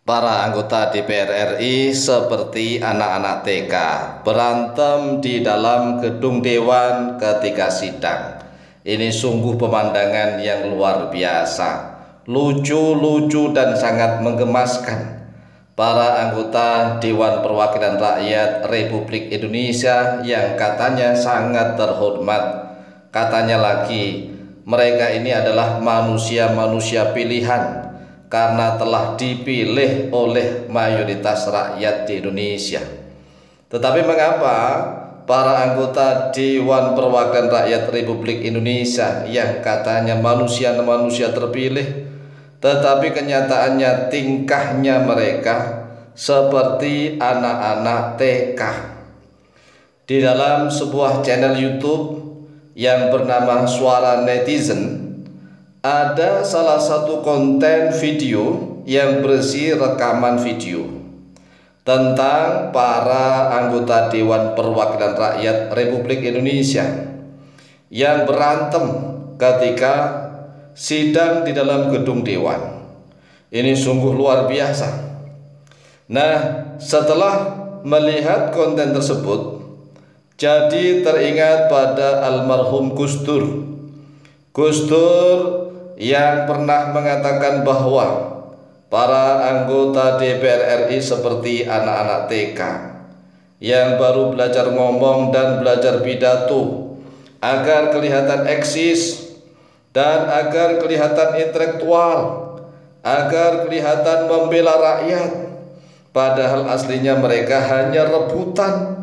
Para anggota DPR RI seperti anak-anak TK berantem di dalam gedung dewan ketika sidang. Ini sungguh pemandangan yang luar biasa, lucu-lucu dan sangat menggemaskan. Para anggota Dewan Perwakilan Rakyat Republik Indonesia yang katanya sangat terhormat, katanya lagi mereka ini adalah manusia-manusia pilihan karena telah dipilih oleh mayoritas rakyat di Indonesia. Tetapi mengapa para anggota Dewan Perwakilan Rakyat Republik Indonesia yang katanya manusia-manusia terpilih, tetapi kenyataannya tingkahnya mereka seperti anak-anak TK? Di dalam sebuah channel YouTube yang bernama Suara Netizen, ada salah satu konten video yang berisi rekaman video tentang para anggota Dewan Perwakilan Rakyat Republik Indonesia yang berantem ketika sidang di dalam gedung dewan. Ini sungguh luar biasa. Nah, setelah melihat konten tersebut, jadi teringat pada almarhum Gus Dur. Gus Dur yang pernah mengatakan bahwa para anggota DPR RI seperti anak-anak TK yang baru belajar ngomong dan belajar pidato agar kelihatan eksis dan agar kelihatan intelektual, agar kelihatan membela rakyat, padahal aslinya mereka hanya rebutan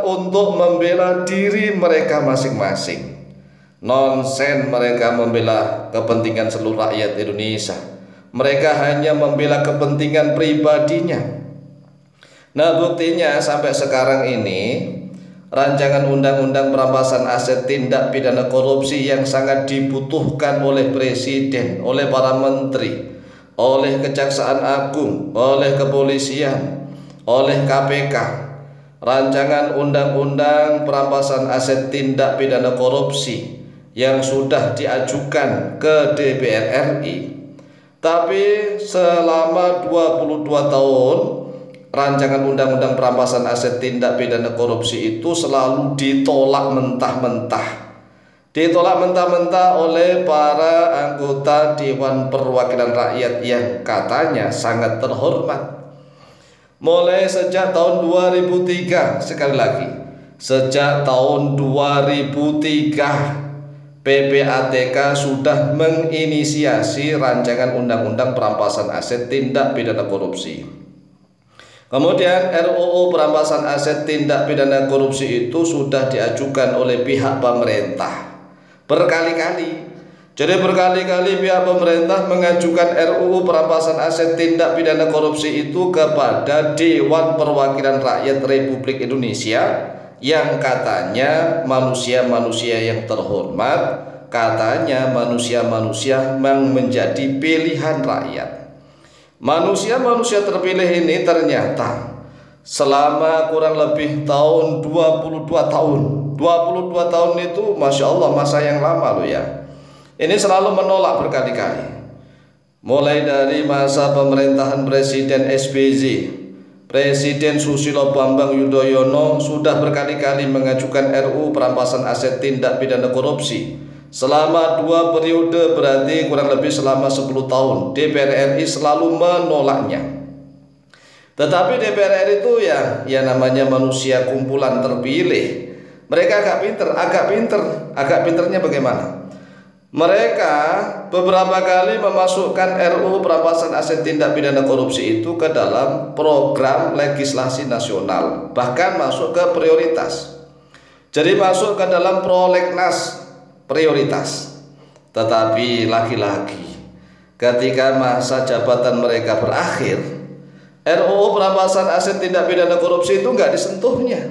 untuk membela diri mereka masing-masing. Nonsen mereka membela kepentingan seluruh rakyat Indonesia. Mereka hanya membela kepentingan pribadinya. Nah, buktinya sampai sekarang ini rancangan undang-undang perampasan aset tindak pidana korupsi yang sangat dibutuhkan oleh presiden, oleh para menteri, oleh Kejaksaan Agung, oleh kepolisian, oleh KPK. Rancangan undang-undang perampasan aset tindak pidana korupsi yang sudah diajukan ke DPR RI, tapi selama 22 tahun rancangan undang-undang perampasan aset tindak pidana korupsi itu selalu ditolak mentah-mentah oleh para anggota Dewan Perwakilan Rakyat yang katanya sangat terhormat. Mulai sejak tahun 2003, sekali lagi, sejak tahun 2003 PPATK sudah menginisiasi rancangan undang-undang perampasan aset tindak pidana korupsi. Kemudian RUU perampasan aset tindak pidana korupsi itu sudah diajukan oleh pihak pemerintah berkali-kali. Jadi berkali-kali pihak pemerintah mengajukan RUU perampasan aset tindak pidana korupsi itu kepada Dewan Perwakilan Rakyat Republik Indonesia yang katanya manusia-manusia yang terhormat, katanya manusia-manusia yang menjadi pilihan rakyat. Manusia-manusia terpilih ini ternyata selama kurang lebih 22 tahun. 22 tahun itu Masya Allah masa yang lama loh ya. Ini selalu menolak berkali-kali. Mulai dari masa pemerintahan Presiden SBY, Presiden Susilo Bambang Yudhoyono sudah berkali-kali mengajukan RUU perampasan aset tindak pidana korupsi. Selama 2 periode, berarti kurang lebih selama 10 tahun, DPR RI selalu menolaknya. Tetapi DPR RI itu ya namanya manusia kumpulan terpilih. Mereka agak pinternya bagaimana? Mereka beberapa kali memasukkan RUU perampasan aset tindak pidana korupsi itu ke dalam program legislasi nasional, bahkan masuk ke prioritas. Jadi masuk ke dalam prolegnas prioritas. Tetapi lagi-lagi ketika masa jabatan mereka berakhir, RUU perampasan aset tindak pidana korupsi itu nggak disentuhnya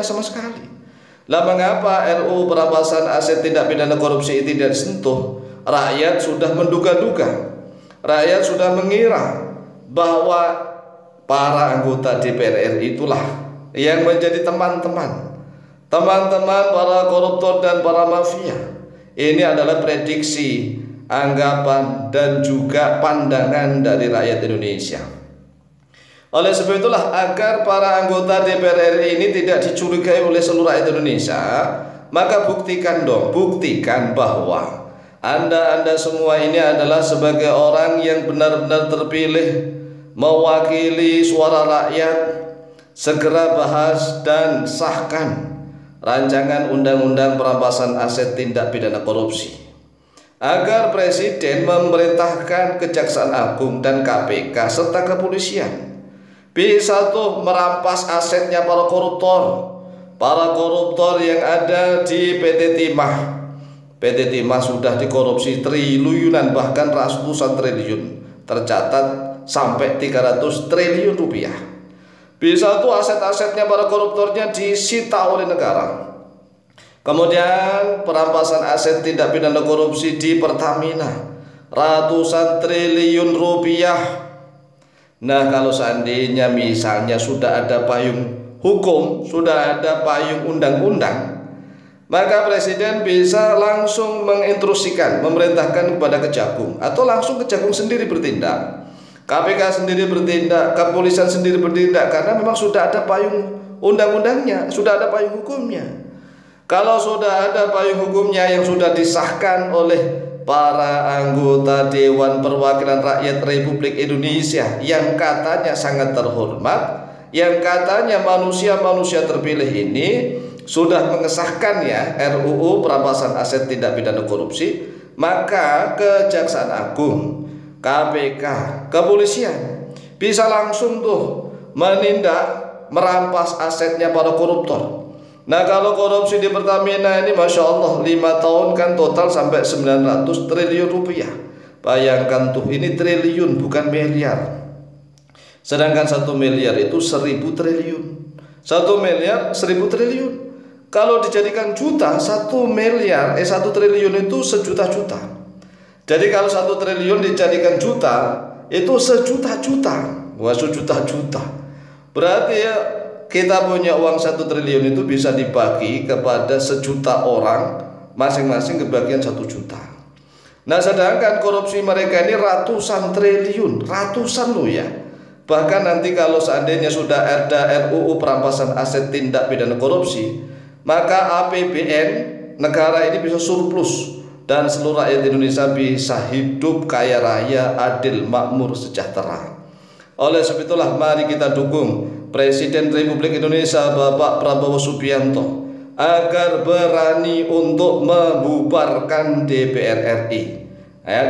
sama sekali. Lah mengapa RUU perampasan aset tindak pidana korupsi itu tidak disentuh? Rakyat sudah menduga-duga, rakyat sudah mengira bahwa para anggota DPR RI itulah yang menjadi teman-teman para koruptor dan para mafia. Ini adalah prediksi anggapan, dan juga pandangan dari rakyat Indonesia. Oleh sebab itulah, agar para anggota DPR RI ini tidak dicurigai oleh seluruh rakyat Indonesia, maka buktikan bahwa Anda semua ini adalah sebagai orang yang benar-benar terpilih mewakili suara rakyat. Segera bahas dan sahkan rancangan undang-undang perampasan aset tindak pidana korupsi, agar Presiden memerintahkan Kejaksaan Agung dan KPK serta kepolisian bisa merampas asetnya para koruptor yang ada di PT Timah. PT Timah sudah dikorupsi triliunan, bahkan ratusan triliun, tercatat sampai 300 triliun rupiah. Bisa aset-asetnya para koruptornya disita oleh negara. Kemudian perampasan aset tindak pidana korupsi di Pertamina, ratusan triliun rupiah. Nah, kalau seandainya misalnya sudah ada payung hukum, sudah ada payung undang-undang, maka Presiden bisa langsung menginstruksikan, memerintahkan kepada Kejagung, atau langsung Kejagung sendiri bertindak, KPK sendiri bertindak, kepolisian sendiri bertindak, karena memang sudah ada payung undang-undangnya, sudah ada payung hukumnya. Kalau sudah ada payung hukumnya yang sudah disahkan oleh para anggota Dewan Perwakilan Rakyat Republik Indonesia yang katanya sangat terhormat, yang katanya manusia-manusia terpilih ini sudah mengesahkannya RUU perampasan aset tindak pidana korupsi, maka Kejaksaan Agung, KPK, kepolisian bisa langsung merampas asetnya para koruptor. Nah, kalau korupsi di Pertamina ini Masya Allah 5 tahun kan total sampai 900 triliun rupiah. Bayangkan ini triliun bukan miliar. Sedangkan 1 miliar itu 1000 triliun. 1 miliar 1000 triliun. Kalau dijadikan juta, 1 triliun itu sejuta-juta. Jadi kalau 1 triliun dijadikan juta, itu sejuta-juta. Wah, sejuta-juta. Berarti ya, kita punya uang 1 triliun itu bisa dibagi kepada sejuta orang, masing-masing kebagian 1 juta. Nah, sedangkan korupsi mereka ini ratusan triliun, ratusan loh ya. Bahkan nanti kalau seandainya sudah ada RUU perampasan aset tindak pidana korupsi, maka APBN negara ini bisa surplus, dan seluruh rakyat Indonesia bisa hidup kaya raya, adil, makmur, sejahtera. Oleh sebab itulah, mari kita dukung Presiden Republik Indonesia Bapak Prabowo Subianto agar berani untuk membubarkan DPR RI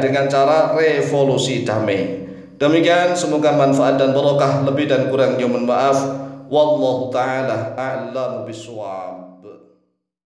dengan cara revolusi damai. Demikian, semoga manfaat dan barokah. Lebih dan kurangnya mohon maaf. Wallahu taala a'lamu bishawab.